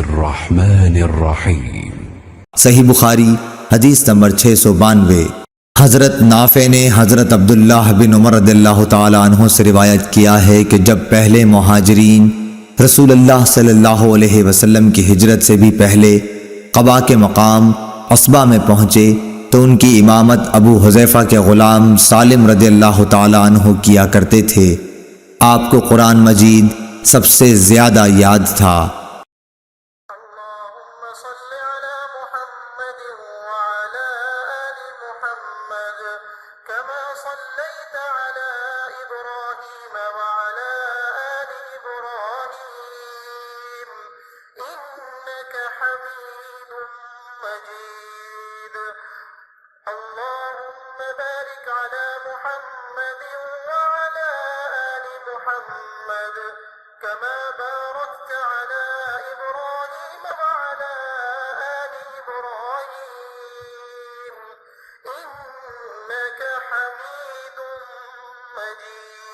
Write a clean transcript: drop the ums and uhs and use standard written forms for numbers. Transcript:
الرحمن الرحیم۔ صحیح بخاری حدیث نمبر 692۔ حضرت نافع نے حضرت عبداللہ بن عمر رضی اللہ تعالی عنہ سے روایت کیا ہے کہ جب پہلے مہاجرین رسول اللہ صلی اللہ علیہ وسلم کی ہجرت سے بھی پہلے قباء کے مقام عصبہ میں پہنچے تو ان کی امامت ابو حذیفہ کے غلام سالم رضی اللہ تعالی عنہ کیا کرتے تھے۔ آپ کو قرآن مجید سب سے زیادہ یاد تھا۔ اللهم صل على محمد وعلى آل محمد كما صليت على إبراهيم وعلى آل إبراهيم إنك حميد مجيد اللهم بارك على محمد وعلى آل محمد كما باركت على إبراهيم وعلى آل إبراهيم إنك حميد مجيد